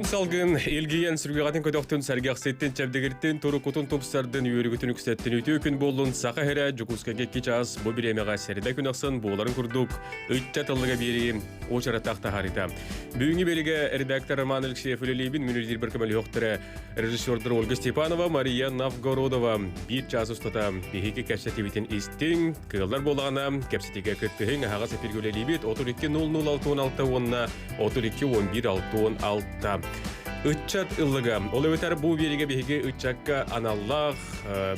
салгын элгиен сүргегатын көдөктүн саргаксеттен чабдегерттен туру кутун топсардын үйрүгүтүн үксеттен үтүү күн болун сака хере жукускага кичас бу биремега серде күн аксын боларын курдук үтча тылыга бери очара такта харита бүгүнкү белиге редактор Роман Алексеев үлелибин мүнүзир беркемел жоктора режиссердор Ольга Степанова, Мария Новгородова бир час устата бихики кәшетибитин истин кылдар болгана кепсетиге кыттыгын ага сепиргөлелибит 32-00-616 онна 32-11-616 Үтчат ыллыга. Ол өтер бұл береге беге үтчакка аналлах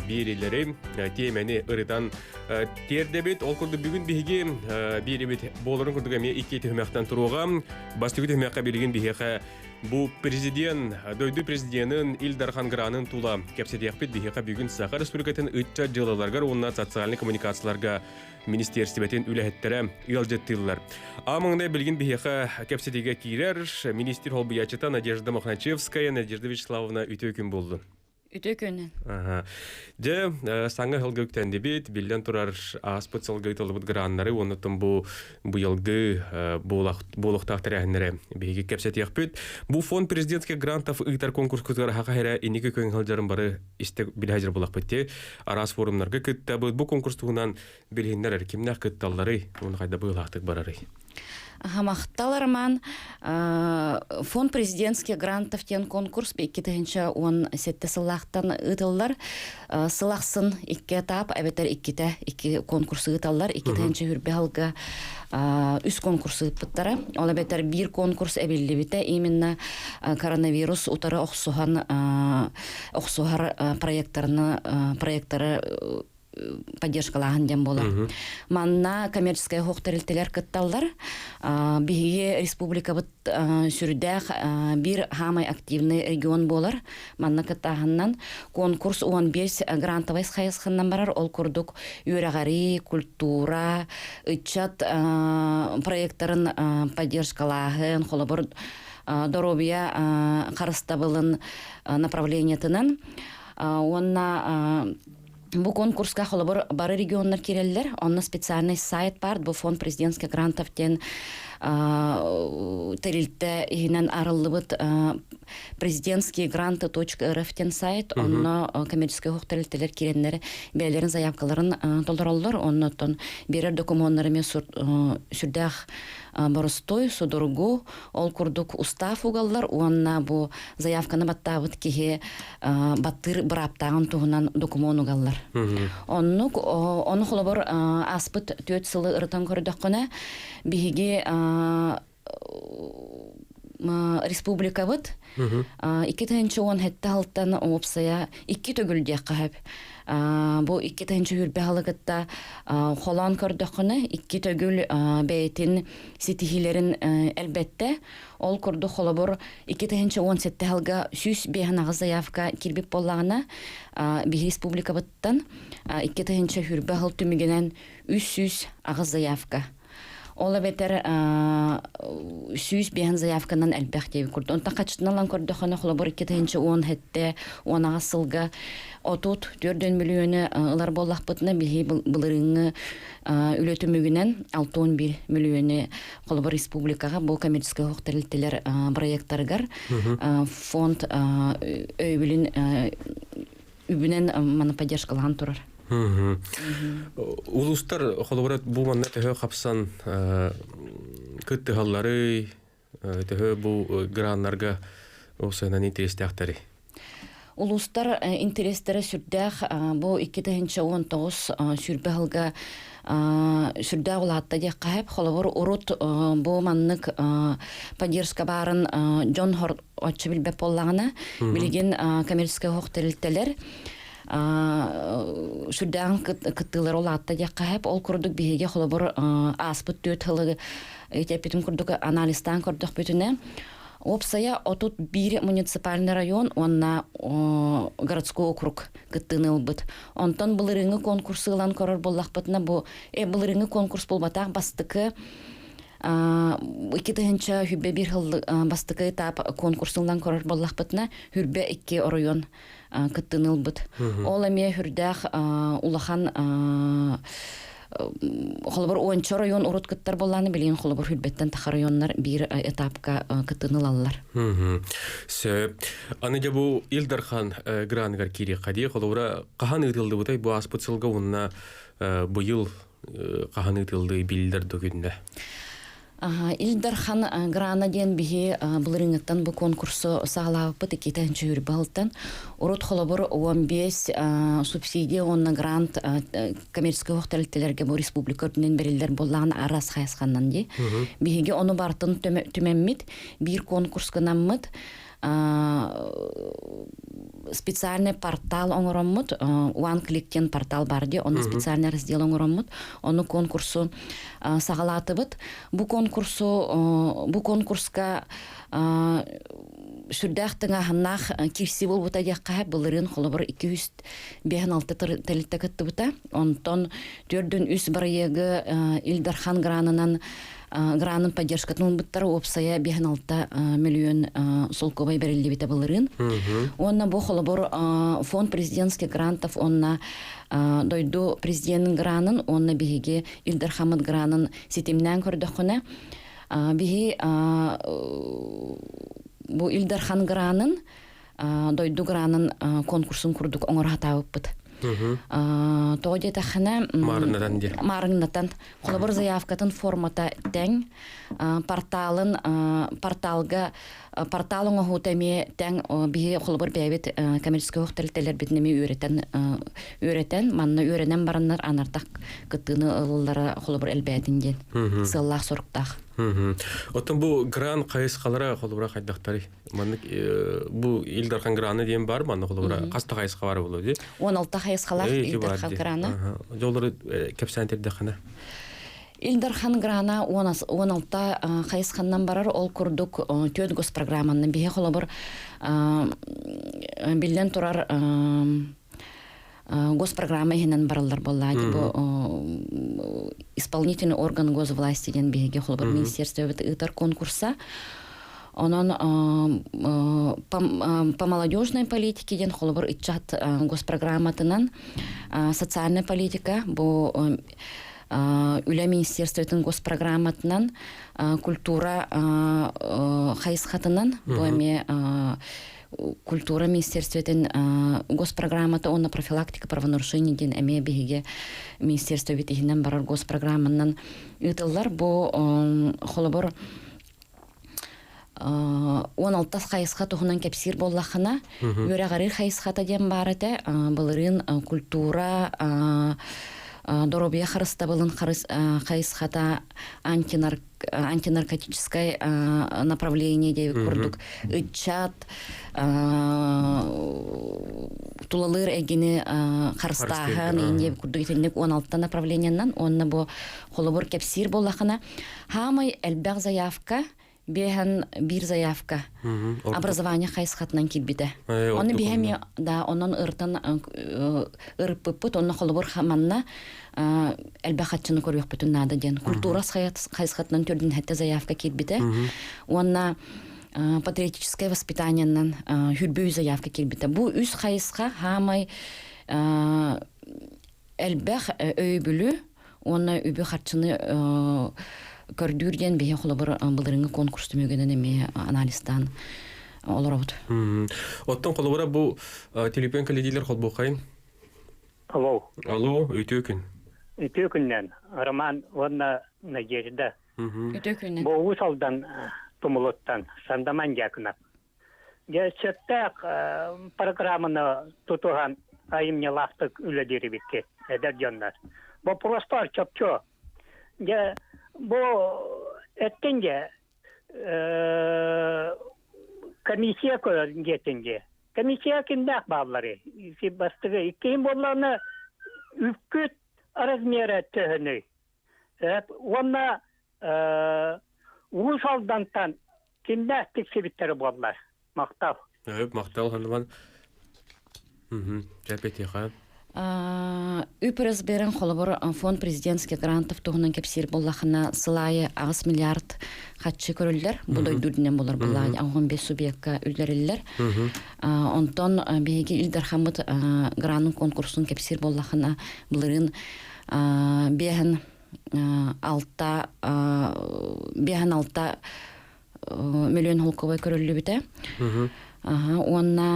берелері темені ырытан тердебет. Ол күрді бүгін беге беребет болырын күрдіға ме икеті хүмәқтан тұруға. Бастығы хүмәққа берген беге бұл президент, дөйді президентін Илдархан Гранын тула кәпсетияқпет беге бүгін Саха Республикатын үтчат жылаларғар, онына социальный коммуникацияларға министерстветін үләхеттері ұялжеттілілер. Амыңда білген беге кәпсетеге кейрер, министр Холбиячыта Надежда Мохначевская, Надежда Вячеславовна үтө күн болды. Үтө күнен. Же, саңа хылғы өктенді бет, білден тұрар аспыт сылғы ұтылыбыт граннары, онытын бұл елгі болуқтақтыр әхінері бейге кәпсет еқпет. Бұл фонд президентский грантов ұйтар конкурс күтігар хақа әрі енекі көн ғылжарын бары істі білхәжір болақ бетте. Арас форумларға күтті бұд. Бұл конкурс тұғынан білгендер әркімнәқ күтталары, оны қайда бұйлақтық барары. Хамақталарман фонд президентский грантов тен конкурс беккетенче он сетте сылақтан ытыллар сылақсын икке тап әбетер икки конкурсы ыталлар иккетенче хүрбе үс конкурсы ыппыттара ол әбетер бир конкурс әбелли бите именно коронавирус утары оқсуғар проекттары поддержкалахан дем бола. Манна коммерческая хоқтарилтелер кытталдар. Биге республика бит сүрдәх бир хамай активный регион болар. Манна кыттаханнан конкурс 15 грантовый сайысханнан барар. Ол курдук юрагари, культура, ычат проекттарын поддержкалахан, холобор доробия қарыстабылын направлениятынан. Онна Бу конкурска холобор бары регионнар киреллер, онна специальный сайт бар, бу фонд президентский грантов тен терилте ихинен арыллыбыт президентские гранты.рф тен сайт, онна коммерческий хук терилтелер киренлер бәлерин заявкаларын толдыраллар, оннотон берер документарыме сүрдәх боростой, судургу, ол курдук устав угаллар, онна бу заявканы баттабыт кихе баттыр браптагын тугунан документ угаллар. Оны холобор аспыт төт сылы ырытан көрдөккөне биһиги республика быт 2-10 хетте халтан опсая 2 төгүлдек кахып. Бу 2-нче хүрбе халыгытта холан көрдөккөне 2 төгүл бейтин ситихилерин әлбәттә ол курду холобор 2-нче 17 халга сүз бехнагы заявка кирбип боллагына би республика быттан 2-нче хүрбе хал түмигенен 300 агыз заявка. Ола бетер сүз бехан заявканан әлбәқтеви күрді. Онтан қачытыналан көрдіқаны холобор 2-нче 10 хетте 10 ағасылға 34 миллионы ылар боллақ бұтына бейі бұлырыңы үлетімігінен 6-11 миллионы холобор республикаға бұл коммерческий хоқтарилтелер проекттарығар фонд өйбілін маны поддержкалаған тұрар. Улустар холоборат бу манна төхө капсан кытты халлары төхө бу граннарга осынан интерестактары. Улустар интерестері сүрдәх бу 2-19 сүрбе халга сүрдәх улатта дек кайып холобор урут бу маннык поддержка барын Джон Хорт очы билбеп боллагына билген коммерческий хоқтарилтелер сүрдән кыттылар олатта дек ол күрдік бейге холобор аспыт төт хылы етепетім күрдік анализтан күрдік бөтіне. Опсая отут бир муниципальный район, онна городской округ кыттыныл быт. Онтон бұлырыңы конкурсы ұлан көрір боллақ бытына бұ бұлырыңы конкурс болбатақ бастықы 2-нче хүрбе бир хыл бастықы этап конкурсыңлан көрір боллақ бытына хүрбе 2 район кыттыныл быт. Ол әме хүрдәқ улахан холобор 10 район урут кыттар болланы билин холобор хүлбеттен тахар районнар бир этапка кытынылалар. Сө аны да бу Илдархан грангар кири кади холобра кахан ытылды бутай бу аспытсылга унна быйыл кахан ытылды билдер дөгүндө. Илдархан грана ден биһи булырыңыттан бу конкурсу сагалааппыт 2-нче юрбалтан урут холобор 15 субсидия онна грант коммерческий хохталителерге бу республика өтүнөн берилдер боллаган арас хайсканнан ди биһиге ону бартын түмеммит бир конкурска наммыт специальный портал оңороммут One Click портал барди оны специальный раздел оңороммут оны конкурсу сагалатыбыт бу конкурска сүрдәхтыңа ханнах кирси бул бута якка булырын холобор 256 телитте кытты бута онтон 4-3 барыгы Илдархан гранынан гранын поддержкатын буттары опсая 56 миллион солковай берилди бите булырын онна бу холобор фонд президентских грантов онна дойду президенттин гранын онна биһиге Илдархамыт гранын сетимнен көрдөкүнө биһи бу Илдархан гранын дойду гранын конкурсын курдук оңор хатабыппыт. Тоде тахана марыннатан холобор заявкатын формата тең порталың оғутаме тең бие холобор бәйбет коммерческий хохталителер битнеме үйретен манна үйренен барыннар анартак кыттыны ылылара холобор элбәтинден сыллах сорктах. Отын бу гран кайыскалара холобра кайдактары. Маннык бу Илдархан граны дем бар манны холобра каста кайыска бар болду ди. 16 кайыскалар Илдархан граны. Жолдары кепсантерде хана. Илдархан грана 16 кайысканнан барар ол курдук төт госпрограмманы бие холобор билден турар госпрограмма хенен барылдар боллады бу исполнительный орган госвласти ден биге холобор министерство ытар конкурса онон по молодежной политике ден холобор итчат госпрограмматынан социальная политика бу Үля министерствотын госпрограмматынан культура хайсхатынан буэме культура министерствотын госпрограммата онна профилактика правонарушений ден эме биге министерство битигинен барар госпрограмманан ытыллар бу холобор 16 хайсха тухунан кепсир боллахана үрәгәри хайсхата ден барате былырын культура Доробия харыстабылын хайсхата антинаркотическое направление деп курдук. Итчат тулалыр эгини харыстахан деп курдук итендек 16 направлениянан онна бу холобор кепсир боллахана хамай элбәг заявка бехан бир заявка образование хайсхатнан килбите. Оны бехеме да онон ыртан ырпыппыт онна холобор хаманна элбахатчыны көрөк бүтүн нада ден. Культура хайсхатнан төрдүн хетте заявка килбите. Онна патриотическое воспитаниянан хүрбүй заявка килбите. Бу үс хайсха хамай элбах өйбүлү онна үбү хатчыны көрдүрден бие холобор былырыңы конкурс түмөгөнөн эме анализдан олорот. Оттон холобора бу телефон каледилер холбокайын. Алло, өтөкүн. Өтөкүннен Роман онна Надежда. Өтөкүннен. Бу усалдан тумулоттан сандаман якынап. Гечеттек программаны тутуган айымне лактык үлөдери битке. Эдер жандар. Бу просто чопчо. Бу эттенге комиссия көңгетенге. Комиссия киндак баллары. Си бастыгы иккен болланы үпкүт размері төһөнөй. Онна усалдантан киндак тексебиттери боллар. Мактал. Мактал ханыман. Жапетиха. Үпіріз берін холобор фонд президентских грантов туғынан кепсир боллахына сылайы 6 миллиард хатчы көрілдер. Бұдай дүрдінен болар бұлай 15 субъектка үлдерілдер. Онтон бейге Илдархамыт гранын конкурсын кепсир боллахына бұлырын беһен алта миллион холковой көрөллү бите. Онна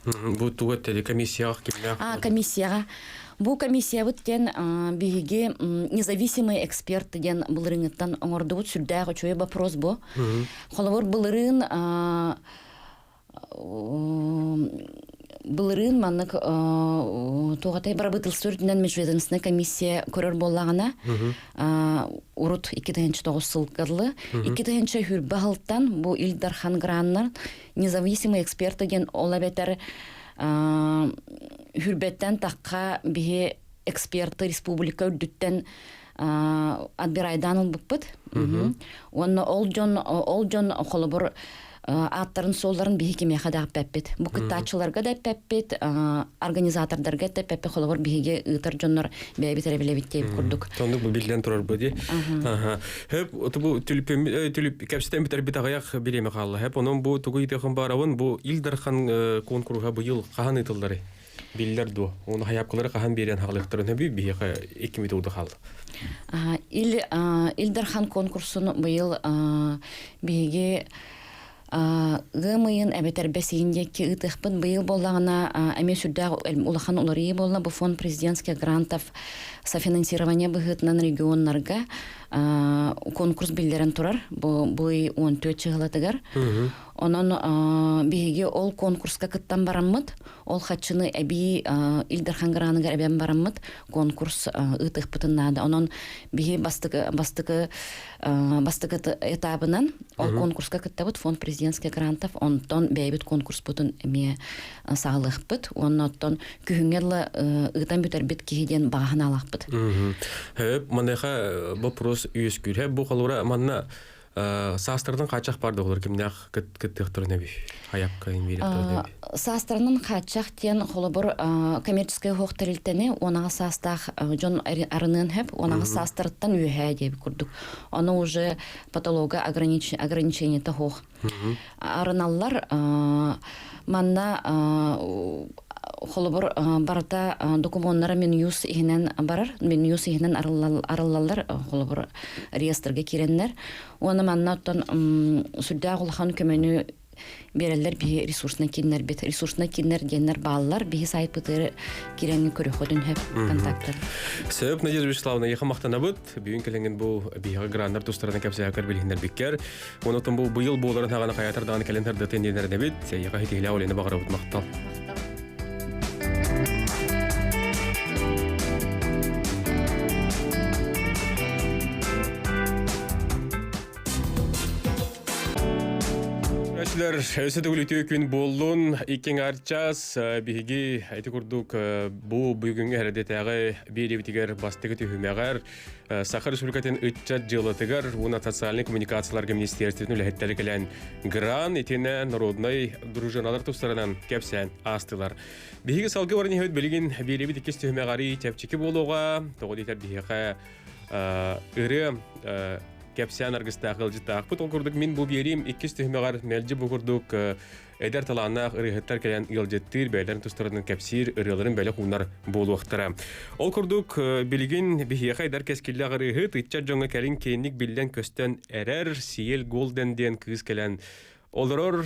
Бу тугат комиссияга кимнәк? Комиссияга. Бу комиссия бүттен биге независимый эксперт ден булырыңыттан оңордубут сүрдәгы чөй вопрос бу. Холовор булырын маннык тугатай барабытылсүрдүнөн межведомственный комиссия көрөр боллагана урут 2009 сылкырлы 2000 хүрбе хылттан бу Илдархан Граннар независимый эксперт деген олабетер хүрбеттен такка бие эксперты республика үрдүттен отбирайдан буппут. Онна ол жон холобор аттарын солларын биһи кеме хадап пеппит. Бу кытачыларга да пеппит, организаторларга да пеппит холовор биһиге ытар жоннор бебитере билебит деп курдук. Тондук бу билден турар бу ди. Хеп бу түлүп кепстен битер бит аяк билеме калды. Хеп онун бу тугуй техин барабын бу Илдархан конкурга бу ел кахан ытылдары. Биллер ду. Оны хаяпкалары кахан берен хаглыктарын биһи 2 метрда калды. Илдархан конкурсын быйыл биһиге гымыйын әбетер бәсейіндекі ұтықпын бұйыл болағына әме сүрдәғ улахан оларии болна бұ фонд президентских грантов софинансирование бұғытынан регионларға конкурс білдерін тұрар бұй 14 чығылатығар. Онын бігі ол конкурска кыттан бараммыд, ол хатшыны әбі Илдархан Гранығар әбен бараммыд, конкурс ұтық бұтыннады. Онын бігі бастықы этабынан ол конкурска кыттабыд фонд президентских грантов, онтон бәйбіт конкурс бұтын әме сағылық бұд, онын күхінгерлі ұтан бүтер біт кейден бағын алақ бұд. Манайға вопрос үйескүр. Бұл қалуыра манна састырдың қачақ барды олар кімнәқ кіттіқтіріне бей? Аяпқа инверекторіне бей? Састырының қачақ тен қолыбыр коммерческая хоқтарилтені онаға састақ жон арынын хеп, онаға састырыттан үйәе деп күрдік. Оны уже патолога ограничение хоқ. Арыналар манна холобор барата документтары Минюс игенен барар. Минюс игенен арыллалар холобор реестрге киреннер. Оны маннаттан сүрдә гулхан көмөнү берелер би ресурсна киннер бит. Ресурсна киннер деннер баллар би сайт битер киренге көрө ходун хеп контакттар. Себеп Надежда Вячеславовна яха мактанабыт. Бүгүн келенген бу бига грандар тустарына кепсе акар билгендер биккер. Онотон бу быйыл боларын хагана хаятардан календарда тенденерде бит. Яха хитиле олени багырып мактал. Өсі төгілі күн болуын икен арчас бігі әйті күрдік бұл бүгінгі әрдетәғі бейребетігер бастығы түйімеғар Сахар Республикатын 3 жылытығар оны социальный коммуникацияларға министерстветін үләхеттері кәлін гран етені народный дружиналар тұстарынан кәпсән астылар. Бігі салғы орын ехет білген бейребет екес түйімеғары тәпчекі болуға тоғы дейтер бігі үрі кепсян аргыстағы ғылжыттағы бұт олқырдық мен бұл берем 2 түйімеғар мәлжі бұқырдық әдер таланақ ұрығыттар кәлен ғылжыттыр бәйлерін тұстарының кәпсір ұрығыларын бәлі құнар болу ұқтыра. Олқырдық білген бігеға әдер кәскелі ұрығыт ұтчар жоңы кәлін кейінік білден көстен әрәр сейел голденден кыз кәлен олырор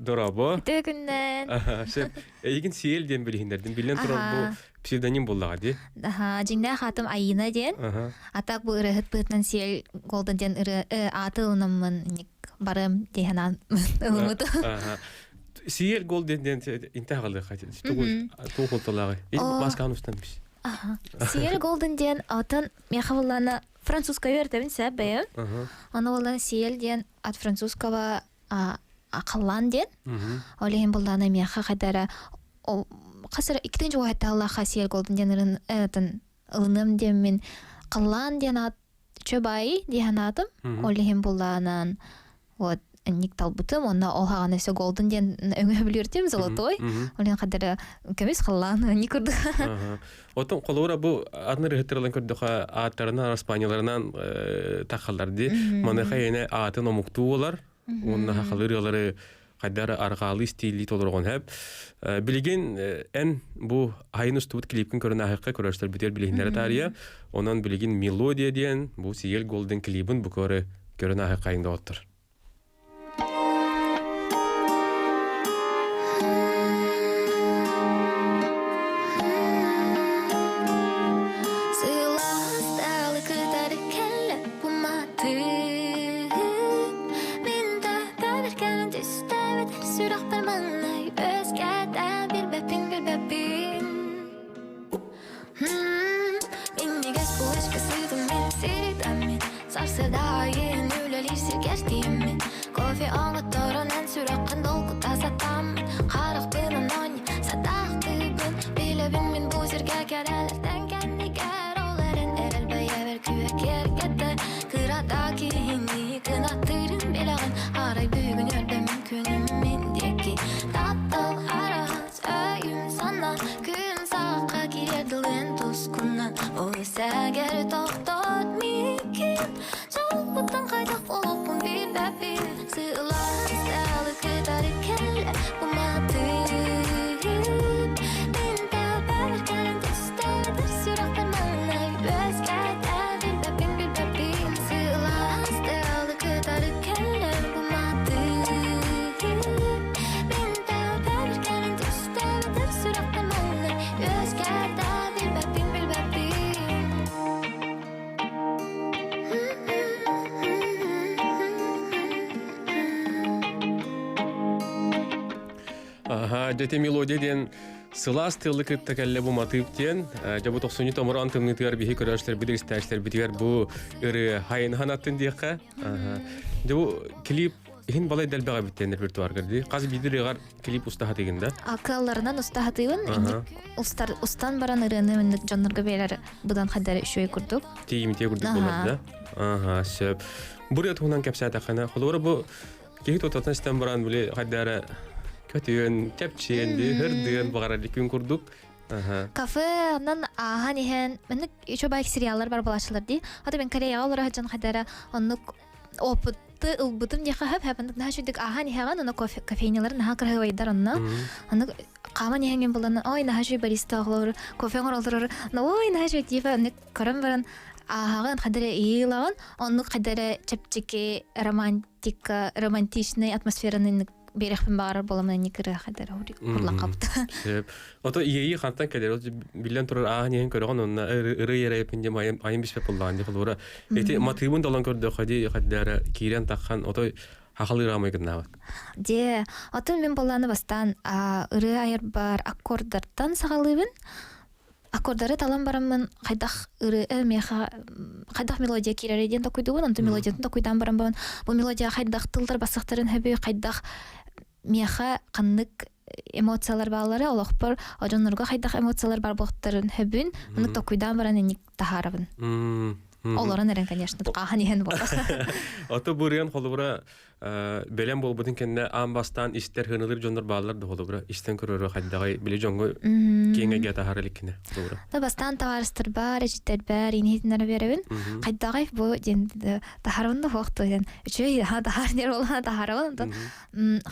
дұрабы. Төгіннен. Егін сейел ден білгендерден білден тұрар бұл псевдоним боллаға де? Жинда хатым айына ден. Атақ бұл ұрығыт бұғытнан сейел голденден аты ұнымын барым дейханан ұлымыды. Сейел голденден инті ағылды қайтын? Туғы қолталағы. Масқан ұстан біз. Сейел голденден атын меқавыланы французска өртебін сәбәйін. Оны олы сейел ден ат французскава ақылан ден. Олейін бұлданы меқа қайдары қасыр 2-ші уақытта Аллаха сейел голденден ылыным ден мен қылан ден ат чөбайы дейін атым. Олейін бұлданын ник талбытым, онна ол хаған өсі голден ден өңі біліртем золотой. Олейін қадары көмес қылан не көрді. Отын қолуыра бұл адны рыхыттырылан көрдіға аттарынан, аспанияларынан тақалдар де. Манайға ені атын омуқту олар. Онна хақылыр олары кайдары аргалы стили толоргон хеп. Билген эн бу хайын студ клипкин көрүнө акка көрөштөр битер билгендер тария. Онан билген мелодия диен бу Сиел Голден клипин бу көрүнө акка айында отур. Дете мелодия ден сылас тылы кыттакалле бу матыптен жабу 90 томор антымнытыр бихи көрөштөр бидистәчләр битер бу ыры хайын ханаттын дияка. Жабу клип хин балай дәлбәгә биттен репертуар гырды. Каз бидиргар клип устаха дегендә. Акылларынан устахатыйын. Устан баран ырыны мен жаннарга бәйләр будан хәдәр шөй күрдүк. Тиимте күрдүк булды. Сөп. Буря туган капсата хана. Холора бу кехит отатастан баран биле хәдәр Көтүн, кепченди, хырдын багарады күн курдук. Кафе анан ахан ихен, мен чөбайк сериаллар бар балачылар ди. Ата мен Кореяга олар хаҗан хадара, онны опытты ылбытым ди хап, хапын нәшүдик ахан ихен, онны кофейнялар нәһә кыргайдар онны. Онны каман ихен булган, ой нәһә бариста оглар, кофе горалдырыр. Ой нәһә тифа, ник карам баран ахаган хадара ийлаган, онны хадара чепчике романтичный атмосфераны берехпен баар боламын никере хадер хурлак капты. Ото ии хантан кедер билен турар аһнен көргөн онна ыры ерепинде айым бишпе булган ди кылора. Эти мотивын далан көрдө хади хаддара кирен таккан ото хахалырамай гына. Де, ото мен боланы бастан ыры айыр бар аккордтардан сагалыбын. Аккордары талан барамын кайдах ыры меха кайдах мелодия киререден да куйдугун анту мелодияны да куйдан барамын. Бу мелодия кайдах тылдар басыктарын хәбе кайдах меха каннык эмоциялар балары алакпар ажоннорга кайдах эмоциялар бар боктарын хәбүн муны да куйдан баран ник тахарабын. Оларын эрен конечно кахан иһен болар. Ото бурян холубра белем болбудун кенне амбастан истер хынылыр жоннор баалар да холубра истен көрөрө кайдагай биле жонго кеңеге тахаралыкне холубра. Да бастан таварстыр бар, эжиттер бар, инетинер беребин. Кайдагай бу денде тахарында вакыты үчөй тахарнер болған тахарабын.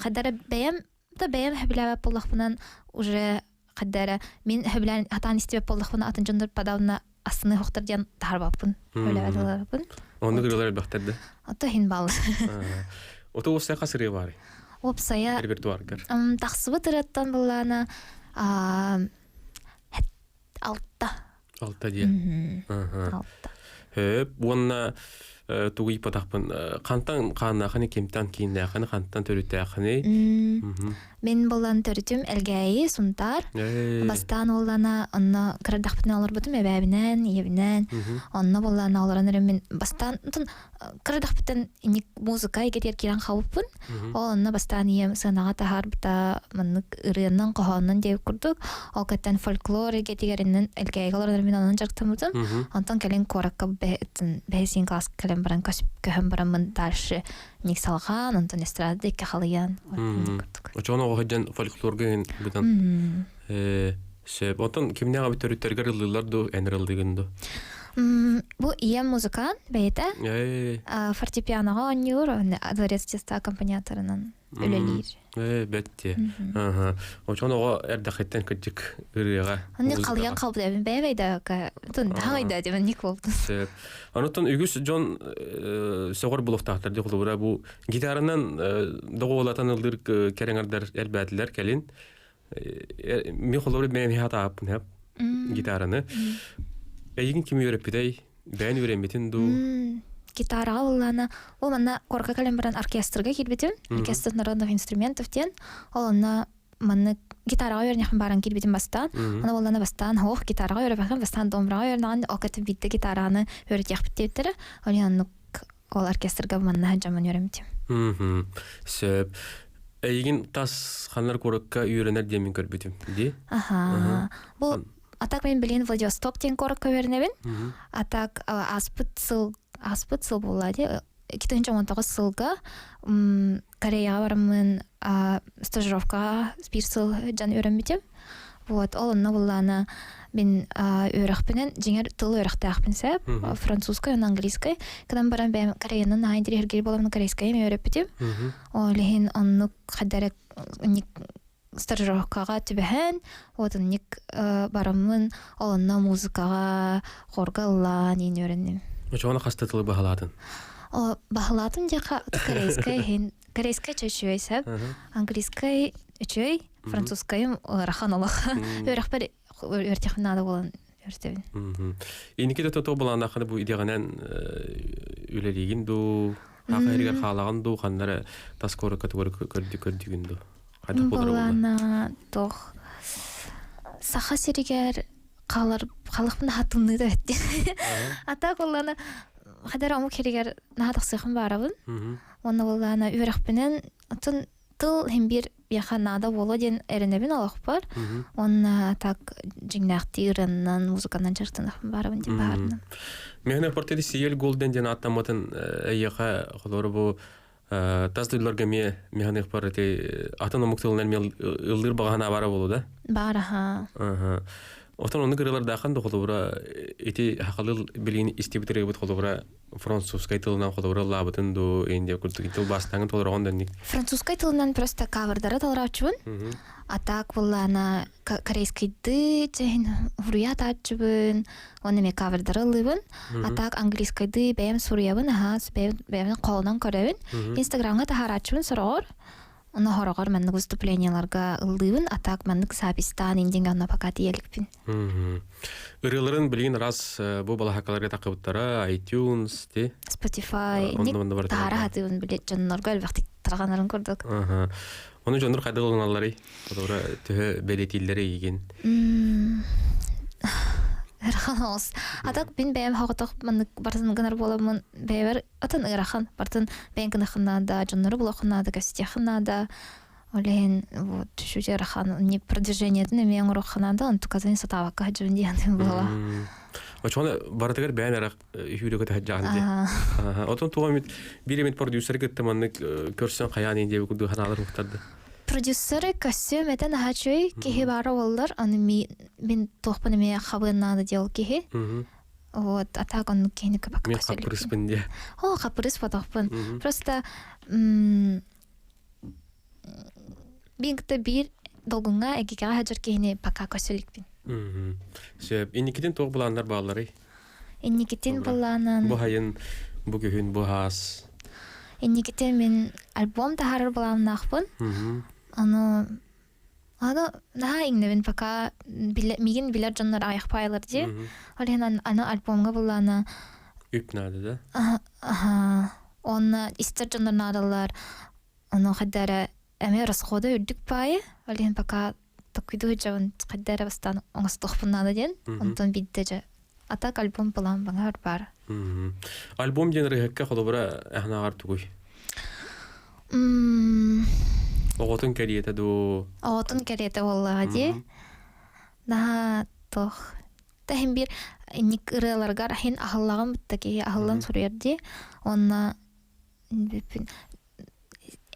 Кайдара бәям хәбләп боллахпынан уже кайдара мен хәблән атан истеп боллахпынан атын жоннор падавна асыны хоқтардан тарбапын. Өле адаларбын. Оны гырлар бахтарды. Ото хин бал. Ото осай касыры бар. Опсая. Репертуаргар. Тахсыбы тыраттан булана алта дия. Алта. Буна тугый патахпын. Кантан канаханы кемтан кийиннаханы кантан төрүттәханы. Мен болан төрүтүм элгәйи сунтар. Бастан олана онно кырдахпын алар бутум эбәбинен, ебинен. Онно болан аларны мен бастан кырдахпын ник музыка кетер киран хавыппын. Онно бастан ем санага тахар бута мынык ырыяннан кохоннан деп курдук. Ол каттан фольклор кетигеринен элгәйгаларны мен анын жактымытым. Антан келен коракка бесин класс келен баран касып көһөн барамын дальше ник салган, антан эстрада декке халыян. Очоно хоҗан фольклорга будан. Шеп, отон кимне аби төрүттергә рыллар ду энрылдыгынды. Бу ием музыкант бейте. Фортепианоға ойнур, дворец чиста аккомпаниаторынан өлелер. Бәтте. Очон оға әрдәқеттен көттік үріға. Оны қалыян қалбы дәбін бәйбейді, дағайда дебін нек болды. Анықтан үгіс Джон соғыр бұлықтақтарды құлыбыра бұл гитарынан доғы олatan ылдыр кәреңардар әлбәтілер кәлін. Мен құлыбыры бәйім хата апын гитараны. Әйгін кемі өріп бідей, бәйін өреметін ду. Гитараға оланы, ол манна қорқа кәлем бірін оркестрға келбетім, оркестр народных инструментов тен, ол оны манны гитараға өрнеқін барын келбетім бастан, оны оланы бастан, хоқ гитараға өріп әкім, бастан домбыраға өрнаған, оқеті бітті гитараны өрет еқпеттептірі, ол оркестрға манна жаман өреметім. Сөп. Әйгін тас қанлар қорыққа үйренер демен көрбетім, де? Бұл атак мен білен Владивосток тен қорыққа өрнебін, атак аспыт сыл болады. 2019 сылға Кореяға барымын стажировкаға бір сыл жан өрінбетім. Олынна боланы мен өріқпінен жеңер тыл өріқті ақпін сәп, французскай, английскай. Кадан барам бәйім Кореяның айндері ергер боламын корейскай мен өріппетім. Олығын онны қадары стажировкаға түбәһән, ник барымын олынна музыкаға қорғалла нен өріннем. Очоғана қасты тылы бағаладың? Бағаладың жақа корейскай чөй сәп, английскай чөй, французскайым рахан олық. Өріқ бір өртеқінады болын өртебін. Енеке дөті тоғы болағында қаны бұл идеғанан үлелеген ду, хақа әрігер қалаған ду, қанлары тас көрі көрдігін ду. Болана тоқ сақа серігер қалықпын хатымны да өтті. Атақ оланы қадар ому керегер нағадық сықын барабын. Оны оланы өріқпінен тыл хембір яқа нада болу ден әрінебін олық бар. Оны атақ жіңнәқті үріннен музыканан жыртынақпын барабын деп барыным. Мехнер портеді сейел голден ден аттаматын әйеқа қолоры бұл таздыйларға механық бар атын омықтылынан мен ұлдыр бағана бара болу да? Бара, Отан оны кырылар дахан да холобра эти хакалыл билин истебитер бут холобра французской тылынан холобра лабытын до энде куртук тыл бастаңын толоргон денник. Французской тылынан просто кавардары толрачун. Атак буллана корейский ды жен хуруят ачыбын. Оны ме кавардары лыбын. Атак английский ды бем суруябын, бем колунан көрөбүн. Инстаграмга тахарачыбын сорор. Оны хорогор мәннік выступленияларға ылдыбын, атак мәннік сапистан инден ғанна пакаты елікпін. Үрелерін білген раз бұл бала хақаларға тақыбыттара, iTunes, Spotify, ник тағара хатыбын білет жонларға әлбәқті тарғанарын көрдік. Оны жонлар қайда олыңалары, түхі бәлетелері еген? Эрханос. Атак бин бәйм хагытык мен бартын гынар боламын. Бәйбер атын ырахан бартын бәйн кынахында, жоннары булахында, кастехында. Олен вот шуҗа ырахан не продвижениеден мен урахында, он туказын сатавакка җүн дигән була. Очоны бардыгар бәйнәрәк юрыгы тәҗәгәнде. Отон тугамит биремит продюсер гыттыманны көрсән каян инде бу ханалар мөхтәрде. Продюсеры костюм это нахачой кихи бара болдар, аны мен тохпаны мен хабыннады дел кихи. Вот, а так он кихи кабак посели. Мен хапырыс бенде. О, хапырыс потохпын. Просто бинкте бир долгунга эгига хаджар кихини пока коселик бин. Сөп, инникитин тоқ буландар балары. Инникитин буланан. Бу хайын, бу күһүн, бу хас. Инникитин мен альбом тахарыр буланнахпын. Аны наха иңнебин пока мигин билер жоннор аяк пайлар ди. Олен аны альбомга буланы үпнады да. Оны истер жоннор надалар. Аны хадара эме расхода үрдүк пай. Олен пока токуйду жавын хадара бастан оңостохпунады ден. Онтон бидде атак альбом булан баңар бар. Альбом денери хекке холобра ахнагар тугуй. Оғытын кәриеті ду. Оғытын кәриеті олыға де. Наға тоқ. Тәхін бір ник ұрыларғар хен ахыллағын бұтта кей ахыллан сұрыр де. Онна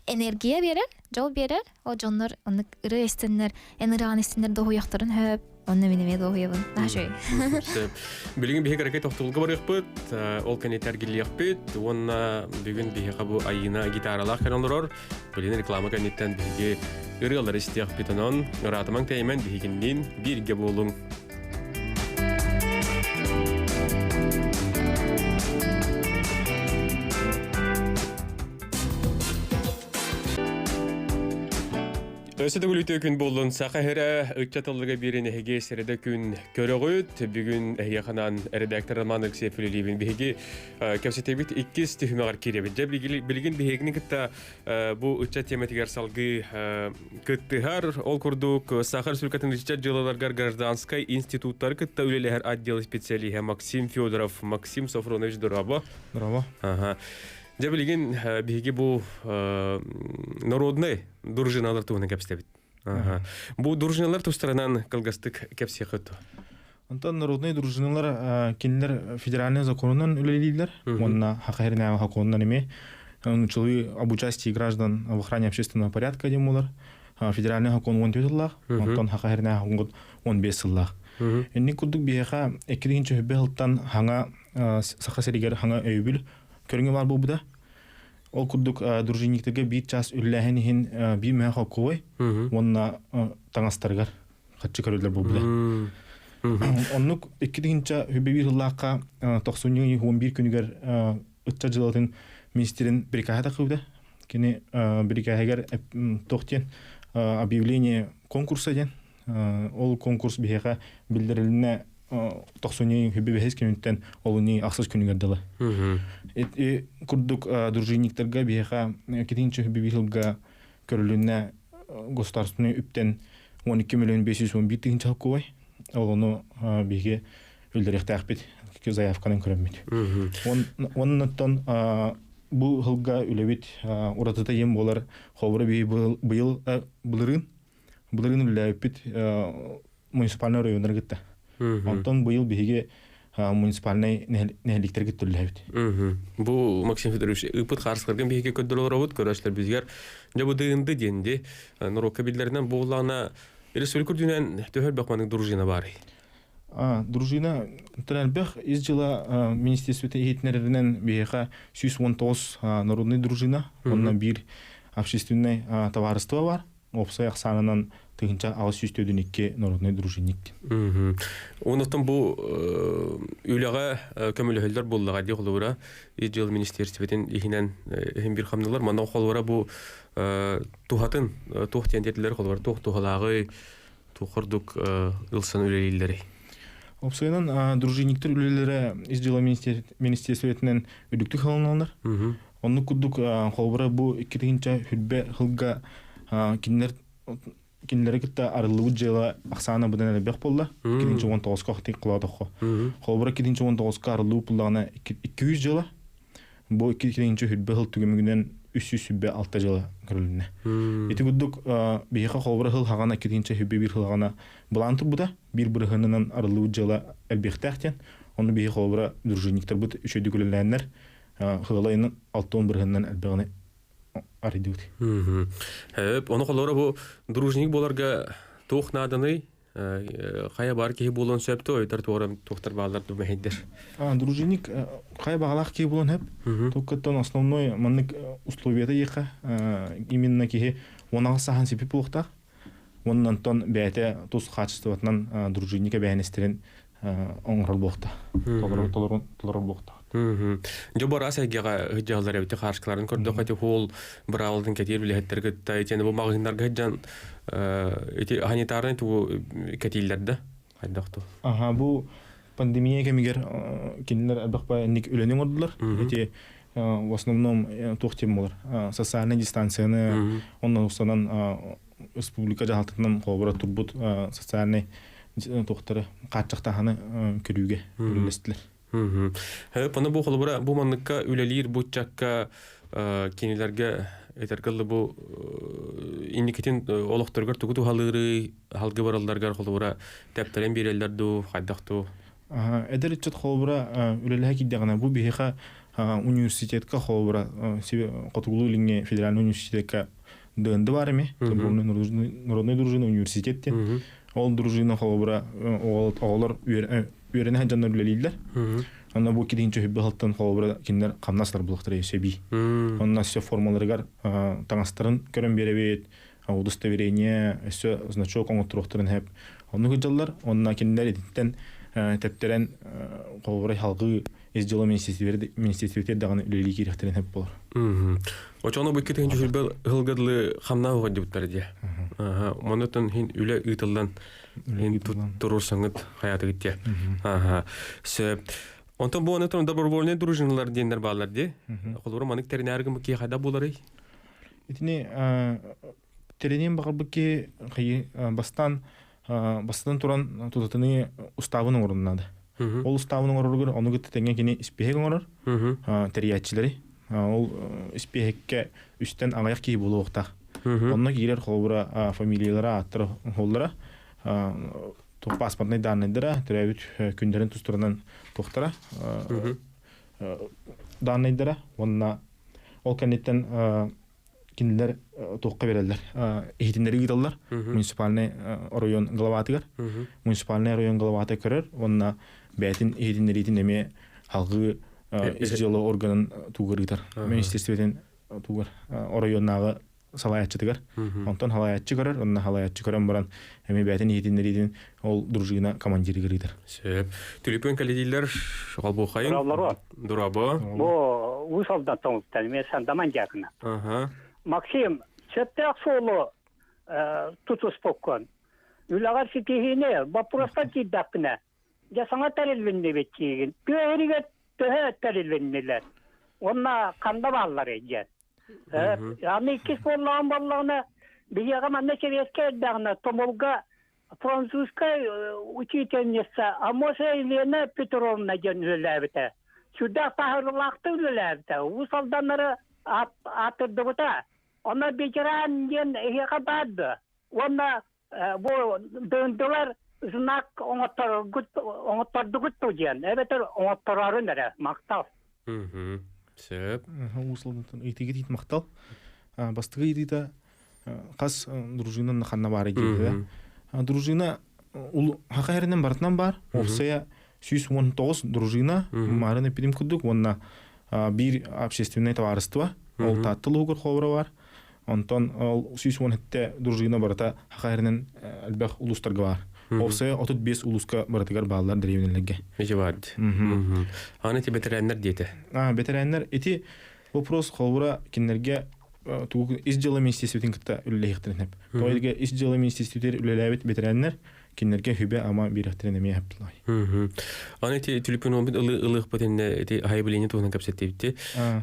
энергия берер, жол берер. О жонлар ұры естенлер, энергиян естенлер доғы яқтарын хөп. онна минеме доғуябын. Нашой. Билигин биһи гаракай тохтулга барыппыт, ол кенетер гиллиякпыт, онна бүгүн биһи кабу айына гитаралар каналлар, билин реклама канеттен биһиге ырыалар истияқпыт онон, ыратымаң тәймен биһигиннин бирге болуң. Өсөдө күлүтө күн болдун сахара үтчатылыгы бирин эге середе күн көрөгөт бүгүн яханан редактор Роман Алексеев Лилибин биги кепсетебит 2 түхмөгөр киребит. Билгин бигини кытта бу үтчат тематигер салгы кыттыгар ол курдук Сахар Республикатын үтчат жылаларга гражданскай институттар кытта үлелер отдел специалиха Максим Федоров, Максим Софронович Дурабо. Браво. Ага. Жабилигин биги бу народный дружиналар тугуна кепстебит. Бу дружиналар тустаранан калгастык кепсехөтө. Антон народный дружиналар кинлер федеральный законунан үлелилер. Онна хакайрына законунан эме. Училы об участии граждан в охране общественного порядка демулар. Федеральный закон он тетуллах, Антон хакайрына закон он бесыллах. Энни курдук биха экиринче хөбелтан ханга сахасеригер ханга өйбүл көрүнгө бар бубуда. Ол курдук дружинниктерге бит час үлләһенин би мә хакой. Онна таңастаргар хатчы көрүлөр бубуда. Оннук 2-нче хөбебир лака 91 күнүгөр үтчә жылатын министрин бригада кылды. Кини бригадагер токтен объявление конкурса ден. Ол конкурс биһәгә билдирилне 90 хөбебес күнүттен олуни аксыз күнүгөр дала. Курдук дружинниктерге биһәгә 2-нче хөбебилга көрүлүнә государственный үптен 12 миллион 511 тыгын чалкой. Олону биге үлдерек тәхбит заявканы көрөммит. Оннан бу хылга үлебит уратыта ем болар ховра би быйыл булырын үлебит муниципальный райондар гитте. Антон быйыл биге муниципальный нәһликтер гиттүлебит. Бу Максим Федорович ыпыт харскырган биге көддөлөр робот көрөшлөр бизгер. Жабы дыынды денди. Нурока биллеринен буллана республика дүнен төхөр бакманың дружина бар. Дружина Тренбех из жила министерството ehitнеринен биха 119 народный дружина, оннан бир общественный товариство бар. Опсай санынан тыгынча 602 народный дружинник. Онотон бу үләгә көмөлөһөллөр буллага ди холура. Из жыл министерствотен ихинен һәм бир хамналар мана холура бу тухатын тухтендетлер холура тухтугалагы тухурдук ылсан үлелилери. Опсайнан дружинниктер үлелері из жила министерствотен үдүктү халыналар. Онну кудук холура бу 2-нче хүлбе хылга кинлери китта арылуу жыла аксана будан элбек болду. 2-19 кахтын кыладык. Холбура 2-19 арылуу пуллагына 200 жыла. Бу 2-нче хүлбе хыл түгүмүнөн 306 жыла көрүлүнө. Эти гудук бийха холбура хыл хагана 2-нче хүлбе бир хылгана булантыр буда. Бир хынынан арылуу жыла элбектактен. Оны бийха холбура дружинниктер бут үчөдү күлөлөннөр хылайын 61 хынынан элбегне аридут. Оны холора бу дружник боларга тухнаданы кая бар ки болон сөптө өтөр тоорам тухтар баалар думайдыр. Дружинник кая багалак ки болон хеп. Токкаттан основной маннык условията ека именно ки онага сахан сепип болуктак. Оннан тон бәте тус качествотнан дружинникке бәйнестерин оңрол болукта. Толор болукта. Жобар асайгага хыжалар эти харшкаларын көрдүк ати хол браалдын кетер билеттерге тайтен бу магазиндарга жан эти санитарный ту кетиллерде кайдакту. Бу пандемия кемигер кинлер абакпа ник өлөнүң ордулар. Эти в основном тохтем болар. Социальная дистанцияны ондан устанан республика жалтынан кобура турбут социальный тохтары качактаханы көрүүгө үлестилер. Пана бу холбура бу манныкка үлелир бутчакка кинилерге этергелде бу индикетин олоктөргөр тугуту халыры халгы баралдарга холбура тептерен берелерду кайдакту. Эдерчет холбура үлеле киддегана бу биха университетка холбура себе котугулу линге федеральный университетка дынды бар эме. Народный дружина университеттен. Ол дружина холобра олар үйренен жандар үлелейлер. Онна бу кидинче хыббалтан холобра киндер камнаслар булактыр эсеби. Онна все формаларыгар таңастарын көрөн беребет, удостоверение, все значок оңоттуруктарын хеп. Онны гыжаллар, онна киндер эдиттен тептерен холобра халгы издела министрликтер даганы үлели кирехтерин хеп болор. Очоно бу китен жүлбел хылгыдлы хамна уга диптер ди. Монотон хин үле ытылдан турурсаңыт хаятыгы те. Онтон бу онотон добровольный дружиналар дендер балар ди. Холбор манык теринәргә ки хайда булары. Итини теренен багырбыки бастан туран тутатыны уставының орнунады. Ол уставының орнугар оны гыттенген кини испехек орор. Териячилери. Ол испехекке үстен аңаяк ки болуукта. Онна кирер холбора фамилиялара аттыр холлара. Паспортный данныйдыра, төрәбит күндерин тустурунан тохтара. Данныйдыра, онна ол кенеттен киндер тоққа берелер. Эхитиндери гидаллар, муниципальный район главатыгар. Муниципальный район главаты көрөр, онна бәтин эхитиндеритин эме халгы изделы органын тугырыгдар. Министерствотен тугыр районнагы салаятчытыгар. Онтон халаятчы көрөр, онна халаятчы көрөн баран эми бәтин эхитиндеритин ол дружина командири гырыгдар. Сөп. Түлепен каледилер шалбу хайын. Дурабо. Бо усалдан тоңуптан мен сандаман жакына. Максим, сеттек солу тутус поккон. Үлагар ситихине, бапураста киддакпына. Жасаңа тәрелвенне бетчиген. Көйріге төһө тәрелвеннелер. Онна канда баллар ежен. Аны иккис боллаған баллағына бияға манна чевеске дағына томолга французскай учительница Амоса Елена Петровна жен үлеләбіті. Сюда тағырлақты үлеләбіті. Усалданлары атырды бұта. Она бечеран ден ехе барды. Она дöndüler знак оңоттарды күтту ден. Эбетер оңоттарарын әрі мақтал. Сөп. Усалдан итиге дейт мақтал. Бастығы идейді қас дружинан наханна бары дейді. Дружина хақайрынан бартынан бар. Опсая 119 дружина марына пидим күдік. Онна bir общественное товарство. Ол таттылы ұғыр қобыра бар. Онтон ол 117 дружина барата хақайрынан әлбәқ ұлыстарға бар. Опсая 35 ұлысқа баратығар балалар деревенелерге. Меже барды. Аны те бетерәннер дейті? Бетерәннер. Эти вопрос қобыра кенлерге издела министерствотен кітті үлілі еқтірініп. Тоғайдығы издела министерствотер үліләбет бетерәннер кенлерге хүбе ама бір еқтірінеме әптілай. Аны те түліпен олбет ылық бөтенне хайбіліне туғынан кәпсетті бітті.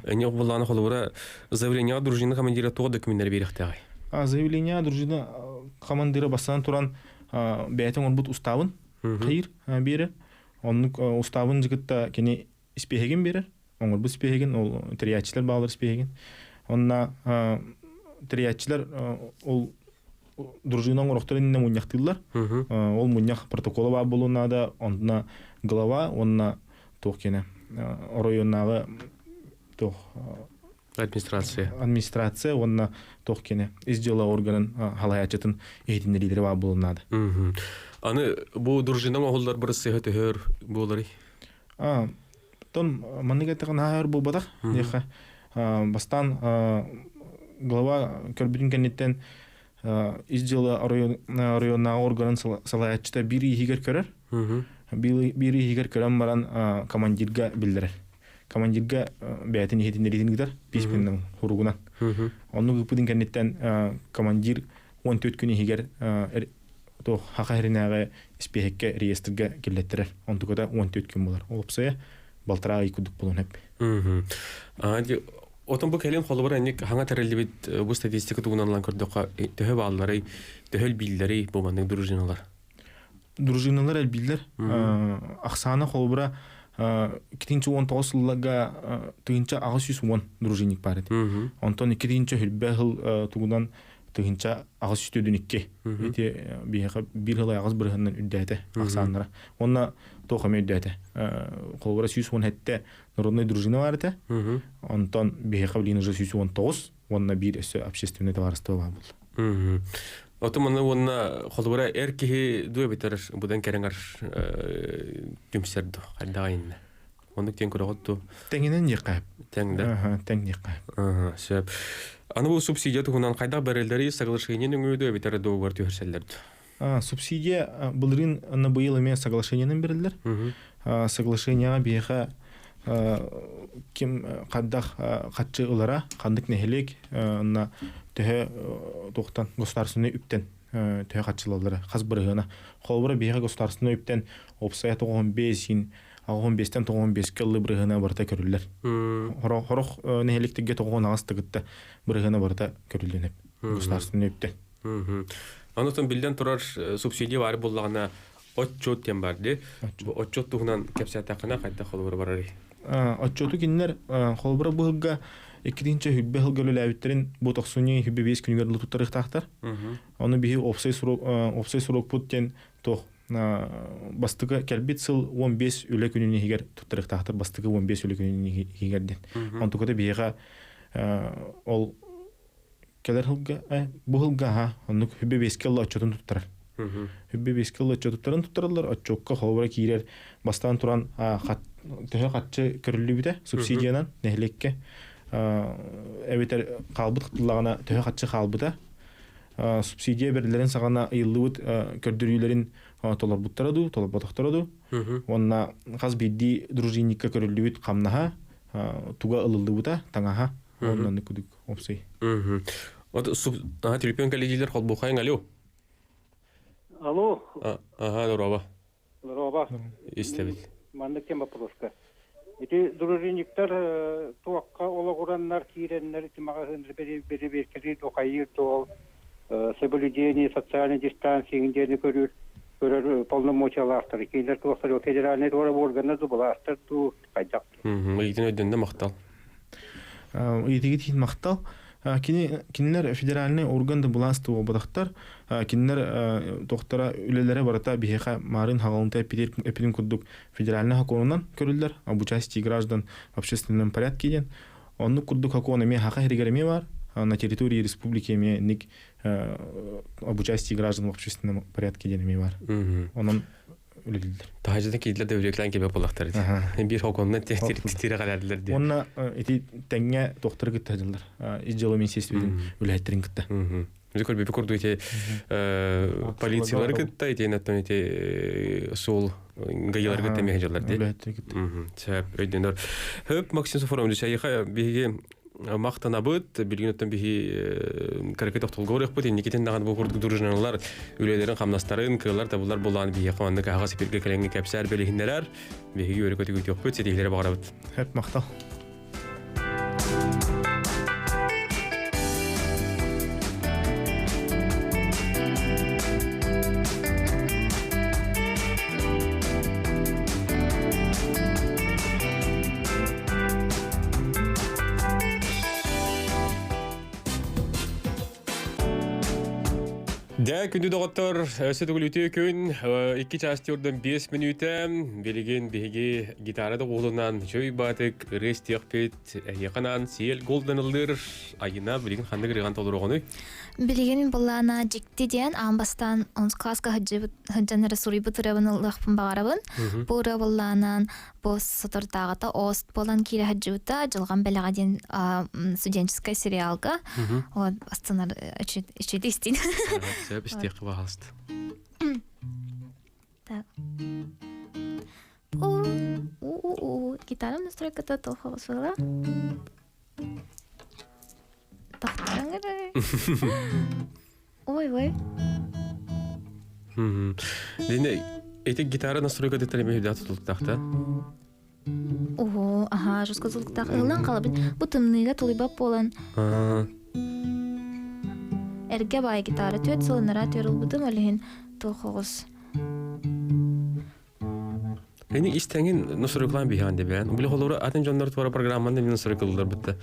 Әне оғыланы қолуыра заявление дружина командира тоғы документтер бір еқтіғай. Заявление дружина командира басынан туран бәйтін он бұд уставын қайыр бері. Оның уставын жігітті кені іспехеген берер. Оңыр бұл іспехеген, ол триячилер бағалар іспехеген. Онна триячилер ол дружинан орықтарынна мұньяқтылар. Ол мұньяқ протоколы бар болуынада, онна глава, онна тоқ кені районнағы администрация, онна тоқ кені издела органын халаячатын ехетінде лидері бар болуынада. Аны бұл дружинан оғылдар бір сыйғы төхөр болары? Тон маннығайтығын хағыр бұл бадақ. Бастан глава көрбүтүн кеннеттен издела районнағы органын салаятчыта бири егер көрер. Бири егер көрен баран командирга билдерер. Командирга бәйтін ехетіндер етінгідер письменнің хуругунан. Оны күппүтүн кеннеттен командир 14 күні егер хақайринағы іспехекке реестрге келеттерер. Онтықыда 14 күн болар. Олыпсая балтыраға икудық болуын әп. Отон бұл кәлем қолы бар әнек хаңа тәрелі бет бұл статистика туғынанлан көрдіққа төхі балылары, төхіл білдері бұл бандың дружиналар? Дружиналар әлбілдер. Ақсаны қолы бұра 2019 жылыға тұғынша ағыз 110 дружиник бар еді. Онтон 2000 хүлбә ғыл туғынан тұғынша ағыз 102-ке. Bir ғылай ағыз бір ғыннан үддәді ақсанлара. Онна тоқаме үддәді. Қолы бұра 110 әтті народной дружина бар еді. Онтон бейхаб лейін ұжы 119 онна бир өсө общественный товарство бар бул. Отоманы онна холбора эркихи дуэ битер будан кереңар түмсерду кайдагайын. Онук тен көрөгөттү. Теңинен якап. Теңде. Тең якап. Сөп. Аны бу субсидия тугунан кайда берелдери соглашениенин өңөдө битер договор төһөрселдерди. Субсидия былырын на быйыл эме соглашениенен берилдер. Соглашенияга бияха ким каддах катчы ылара кандык нехелек на төһө токтан государственный үптен төһө катчылары каз бырыгына холбура бияха государственный үптен опсая 15 15-тен 15 кыллы бырыгына барта көрүллер. Хорох нехелектиге 9 тыгытта бырыгына барта көрүлөнөп государственный үптен. Анытын билден турар субсидия бары боллагына отчет тем барды. Отчет тугунан кепсатакына кайда холбура барары. Отчету киннер холбура быгга 2-нче хүббе хылгөлөлөбүттерин бу 90 хүббе 5 күнгөр лутуттарык тактар. Аны бии опсай сурок путтен тох бастыгы келбит сыл 15 үле күнүнө егер туттарык тактар бастыгы 15 үле күнүнө егерден. Антукада биега ол келер хылга бу хылга аны хүббе 5 кылла отчетун туттарар. Хүббе 5 кылла отчетун туттаралар, отчетка холбура кирер бастан туран төһө катчы көрүлүбүтэ субсидиянан нехлекке эбетер калбыт кытылагына төһө катчы калбыта субсидия берилерин сагана ыйыллыбыт көрдүрүүлөрүн толорбуттараду толорботоктороду онна каз бидди дружинникке көрүлүбүт камнаха туга ылылдыбыта таңаха оннан күдүк опсой. Телефон коллегилер холбухайын алё. Алло. Здорово. Здорово. Истебил. Мандык тема вопроска. Эти дружинниктер туакка олагураннар киреннер тимагын беребекери токайыр тол соблюдение социальной дистанции индени көрөр полномочиялартыр. Кейлер туактар федеральный органы дубластыр ту кайдак. Идин өдөндө мактал. Идигит мактал. Кинилер федеральный органды булансту обадактар, кинилер доктора үлелере барата бихеха марын хагалынта эпидем курдук федеральный хаконунан көрүлдер, об участии граждан в общественном порядке ден. Онну курдук хакон эме хака херигереме бар, на территории республики эме ник об участии граждан в общественном порядке ден эме бар. Онун үлелдер. Тахаждан кидлер дөреклен кебе булактар. Бир хаконнан тире калардылар ди. Онна эти теңге доктор гыттадылар. Изжело министерстведин үлөйтерин гытта. Зикор бе курду эти полициялар гытта, эти наттан эти сол гайлар гытта мехжалар ди. Сәп өйдөнөр. Хөп Максим Софронович шайха биге мактанабыт билгенеттен бихи каракет октолгорык бут никетен даган бу курдук дружиналар үлелерин камнастарын кылар табулар болган бихи кандай кага сепирге келенге кепсер белигиндерер бихи өрөкөтү күтүп бут сетилери багарабыт. Хөп мактал. Да, күнді доғыттар, өсі түгілі күн, 2 части ордан 5 минута, белеген беге гитарады қолынан жөй батық, рес теқпет, яқанан сел голданылдыр, айына білеген қанды кірген толыр оғыны? Билигин буллана жикти ден амбастан онс класска хаджанара сури бутурабын лахпын багарабын. Бура булланан бос сотортагата ост болан кире хаджута жылган белага ден студенческая сериалга. Вот астынар ичеди истин. Сөп истек кыласт. Так. Гитара настройката толхосула. Ой. Дene эти гитара настройка деталеми да тултакта. Ого, ага, жестко тултак. Илан калабын. Бу тымныйга тулыба болан. Эрге бай гитара төт солнара төрүлбүдүм олehen толхогус. Эни истеңин настройкалан биханде бен. Бул холора атын жоннор тора программанда настройкалар битте.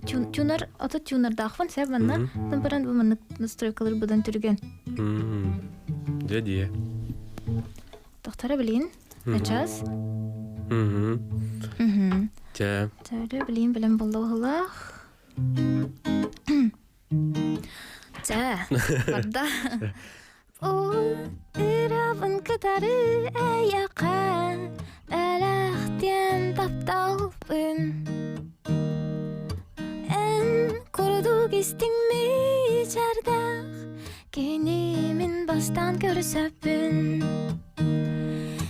Тюнер, ата тюнер дахван себанна, тампаран бу настройкалар будан түрген. Дедие. Доктора билин, начас. Те. Töre bileyim bulduğulах. Varda. O iravın kadarı ayağa Elahtiyen taptalpın En kuruduk istin mi içerdak Kenimin bastan görsöpün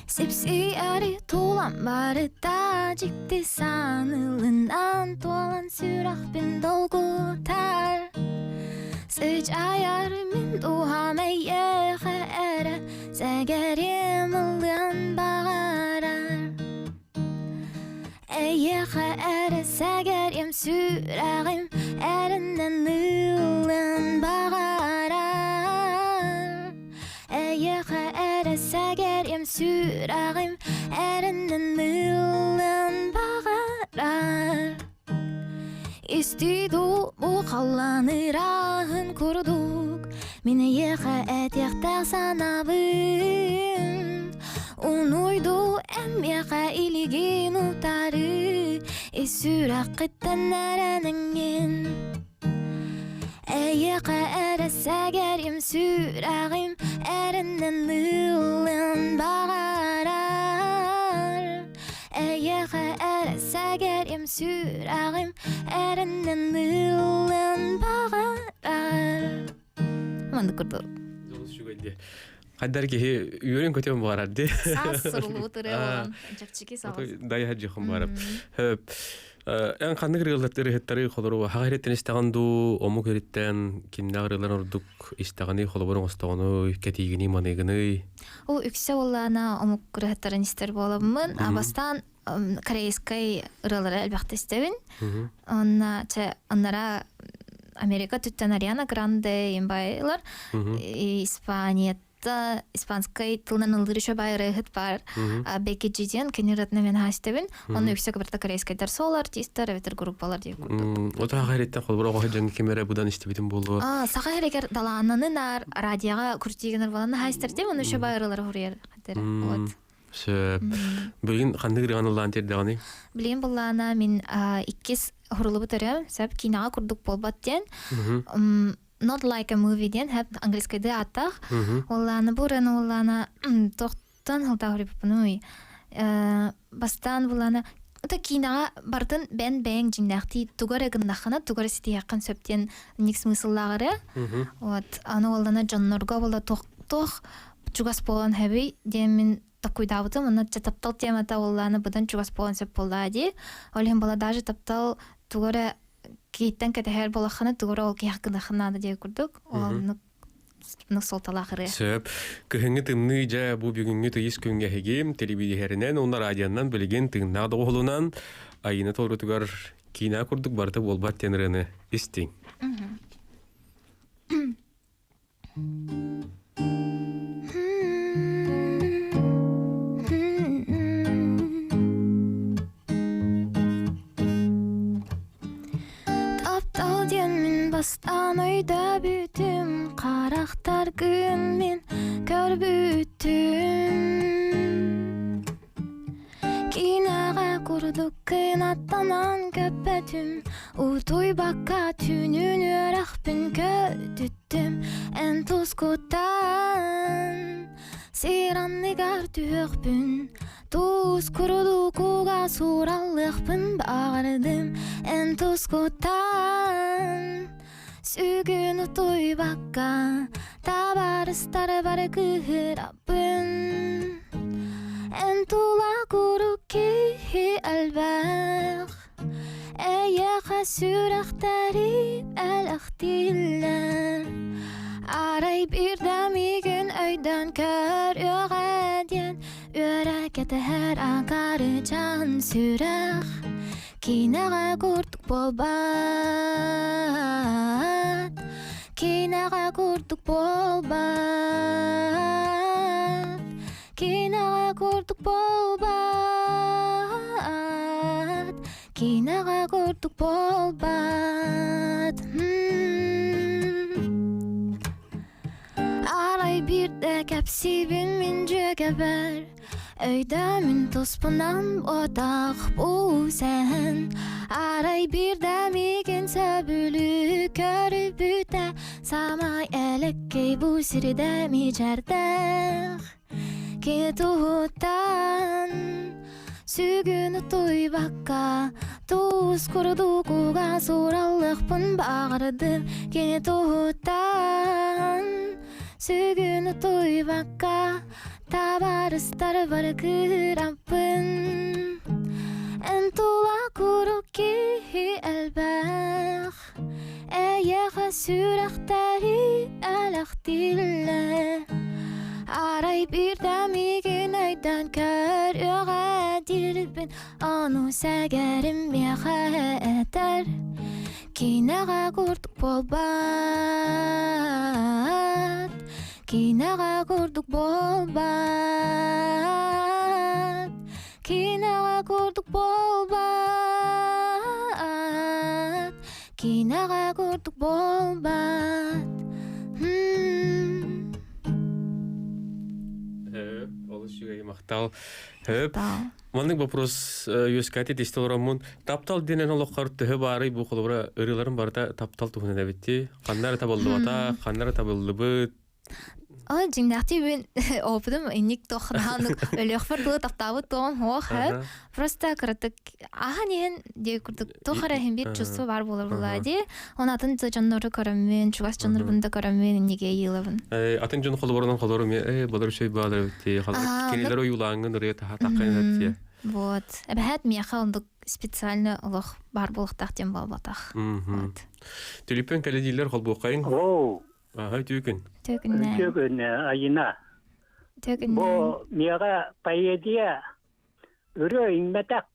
Sipsi arı tuğlan barı da Cikti sanılından tuğlan sürah bin dolgu tar Sıç ayarımın duhame yeğe ere Zegerim ılyan bağarar Yeğe ere zegerim süreğim Erinden ılyan bağarar Yeğe ere zegerim süreğim Erinden ılyan bağarar İstidu bu kallanı rahın kurduk Mine yeğe et yeğter sanabın Unuydu em yeğe iligin utarı İsürak kitten erenengin Yeğe ere segerim süreğim Erinden ılın bağarar Yeğe ere segerim süreğim Erinden ılın bağarar Mandı kurdu. Haddar ki yürün kötü bağırdı. Sağ sırılı oturur olan. Çakçıki sağ olsun. Dayı hacı xum barab. En kandık rıgıllatları hettarı xoloru hagayretten istağandu omu keritten kimna rıgılan orduk istağanı xoloborun ostağını ketigini manigini. O ükse olana omuk kırıhıttарын ister bolamın. Abastan koreyskay ırıları elbette istevin. Onlara Amerika tütten Ariana Grande imbaylar. İspaniyetta İspanskay tılынан ıldırı şöbay rıhıt var. Becky G'den keniratna men haistevin. Onu yüksek bir koreyskaylar sol artistler evetir gruppalar diye kurduk. O da hagayretten xolobora qohajan kemere budan istebitim boldu. Sağa hereker dalananın radyoga kurtigener balanı haistar diye onu şöbay ırıları huryer. Bugün kandık rıganıldan terdağını. Bileyim bullana min ikkis hurulu butarım. Sebep kinağa kurduk bolbat diyen. Not like a movie diyen. Hep angliskyda attaq. Ollana buranı ollana toqtan hılda hurip bunu. Bastan bullana Ota kinağa bardın ben beğen cinnaqti tugara gındaqına tugara siti yaqın söpten nik smısıllağırı. Ana ollana cannorga bolla toq çugas bolan hebi diyen min такой давытым, она таптал темата олланы бұдан чугас болан сөп болды ди. Олен бала даже таптал тугара кейттен кетехер болақаны тугара ол кейхкынақынады дей күрдік. Ол нық солталақыры. Сөп, күхіңі тымны жа бұл бүгінгі түйіс күнге хегем, телевизиярынан, оны радиянан білген тыңнады оғылынан, айына толры тугар кейна күрдік барды болбат теніріні істің. Bastan oyda büyüdüm, karakter gün min kör büyüdüm. Kinağa kurduk kınattanan köpetüm, utuy bakka tünün örakpün ködüttüm. En tuzkutan, siranlıgar tüyükpün, tuz kurulu kuga surallıkpün bağırdım. En tuzkutan, Sügün utuy bakka tabarıstar var kıhırapın En tula kuru kihi albaq Eyaqa süraxtarib el-axtiller Aray bir damigün öyden kör öğedyen Örekete her akarı can sürax Kinağa kurduk bolbat Kinağa kurduk bolbat Kinağa kurduk bolbat Kinağa kurduk bolbat Aray bir de kapsibin min cögeber Öydəmin tospunan otaq bu sən Aray bir dəmigin söbülü körüb bütä Samay ələkkey bu sirdəmi cərdəq Ki tuhutan Sügünü tuybaqqa Tuz kurudu kuğa sorallıqpın bağırdım Ki tuhutan Sügünü tuybaqqa Tabarıstar var kırampın Entula kuru ki elbaq Eyeğe sürekteri elaq dille Aray bir demigin öyden kör Öğe dirbin Onu səgerim meğe eder Kineğe kurduk bolbat Kineğe kurduk bolbat Kineğe kurduk bolbat Kineğe kurduk bolbat Олышугай мақтал. Манның вопрос юскати тестолорамун таптал денен олоққар төһө бары бу колбара ырыларын барда таптал туһуна да битти. Каннары табылды бата, каннары табылды бу. Жимнахти мен опдым инник тохранып өлөкфөр ду таптабы том хо просто кырдык аханен де курдук тохарахин бир чувство бар болор булади онатын жоннору көрөмүн чугас жоннор бунда көрөмүн неге йылабын Атын жон колбарынан колору ме болор şey баалар битти. Келелер уйлангын рыя таккан датти. Вот эбэт мияхалдык специально олох бар болуктак тем балбатах вот Тюлипен каледилер колбукайын. О, Түйкүн. Төгін айына. Бо мияға пайедия үрі инметак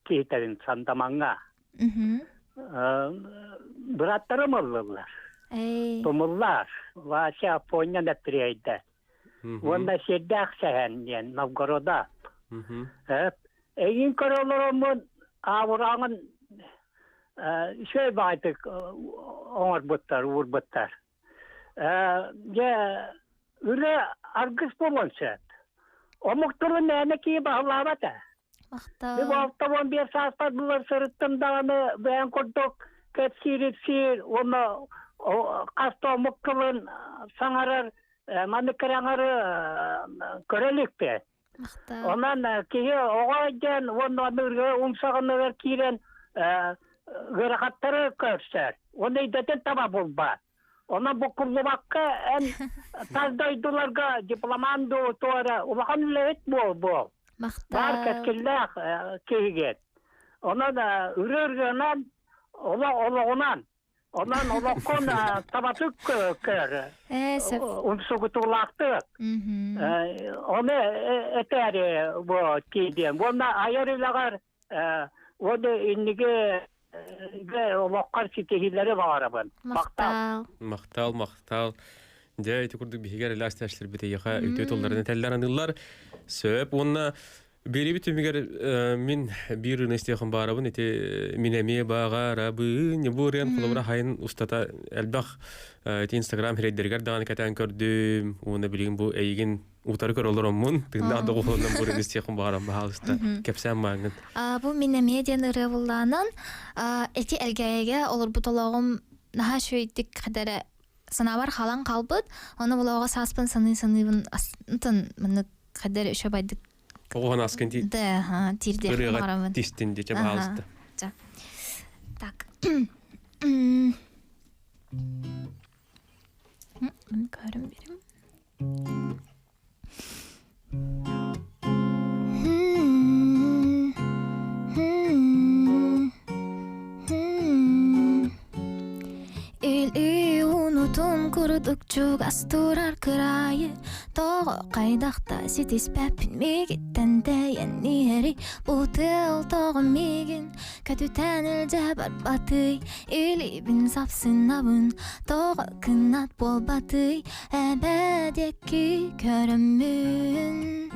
кейтерін сандамаңа. Бұраттарым олылар. Тумыллар. Вася понян әттірейді. Онда седді ақсайын ден Новгорода. Егін көрілерімін ауыраңын шөй байтық оңыр бұттар, ұр бұттар. Үрі аргыс болонсет. Омықтыры мәні кейі бағылавата. Бұл 6-15 саспад бұлар сұрыттым дағаны бәйін құрдық кәтсир, оны қасты омықтырын саңарар, маны кіраңары көрелікпе. Онан кейі оғайден, оны үрге ұмсағынығыр кейрен ғырақаттары көрсер. Оны үйдетін таба бұл бар. Ona bu kurulmakka en tazdaydılarga diplomandı otuara ulan lehet bol. Var ketkiller kehiget. Ona da ürürgenen onan. Onan olakon tabatık kör. Unsugutulaktı. Onu eteri bu kidiyem. Ona ayarılagar onu innige Олоққар сетегілері бағарабын. Мақтал. Дәй, түкірдік бігер әләстәшілер біте еға өтет оларына тәлләр анылар. Сөп, онына бері бітімігер мен бір үнестеқін барабын, әте минәме бағарабын, бұрын қолыбыра хайын ұстата әлбақ Инстаграм херейдергер дағаны кәтән көрдім, оны білген бұл әйген утары көр олар омун, тыңдағды қолынан бұр үнестеқін бағарам бағалысты. Кәпсән маңын. Бұл минәме ден ұры болғанын, әте әлгәйеге олар бұталағым наға шөйдік қадары санабар қалан қалбыд, оны бұлауға саспын саны-саныбын астын мұны қадары үші байдық. Оған аскен тирде қырыға тестін де жа бағалысты. Так. Көрім берім. Unutun kuruduk çugas durar kırayı Toğu qaydaqta sitis päpin migitten deyen niheri Bu tıl toğu migin kötüten ilce barbatı İli bin sapsın abın Toğu kınat bol batı Ebed yekki körümün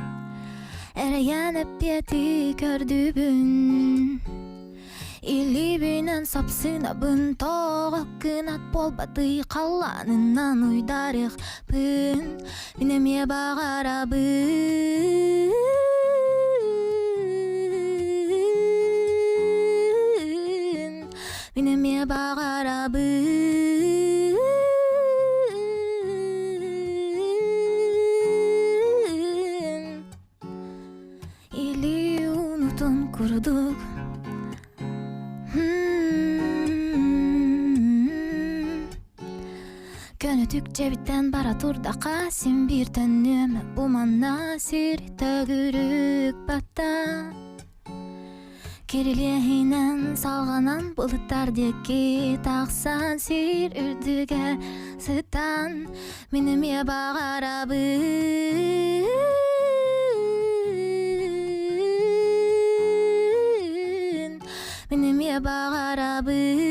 Ereyen hep yeti kördübün İli binen sapsın abın Toğu kınat bol batı Qallanından uydarıq pın Binemeye bağarabın Минеме бағарабын Или унутун курдук Көнөтүк жебиттен бара турдака сен бир төнөм уманна сир төгүрүк батта Кирилехинен салганан булыттардеки таксан сир үрдүгө сытан Минеме бағарабын Минеме бағарабын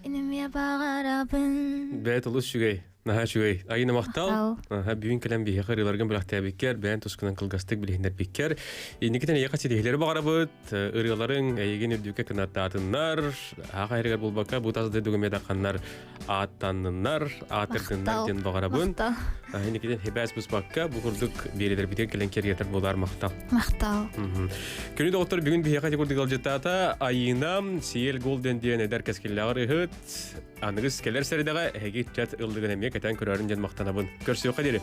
Минеме бағарабын Бәт улус шүгей. Наха шүгей. Айына мақтал. Бүгін кәлем бейе қырыларған білақтая беккер, бән тұскынан қылғастық білігіндер беккер. Енекетен еқа сетехилері бағарабыд, ырыларын әйеген үрдіке кінаттатыннар, аға әрігер болбақа, бұтазды дүгімеді қаннар аттанынар, атырдындар ден бағарабын. Енекетен хебәс бұс баққа, бұқырдық бередер бітен кәлен кергетір болар мақтал. Мақтал. Күні доғыттыр бүгін бейе қати көрдік алжеттата, айынам Сиел Голден дейін әдер кәскеллағыр ұғыт, анығыз келер сәрдіға әгет жат ылдығын әмек әтен көрерін ден мақтанабын. Көрсеу қадері.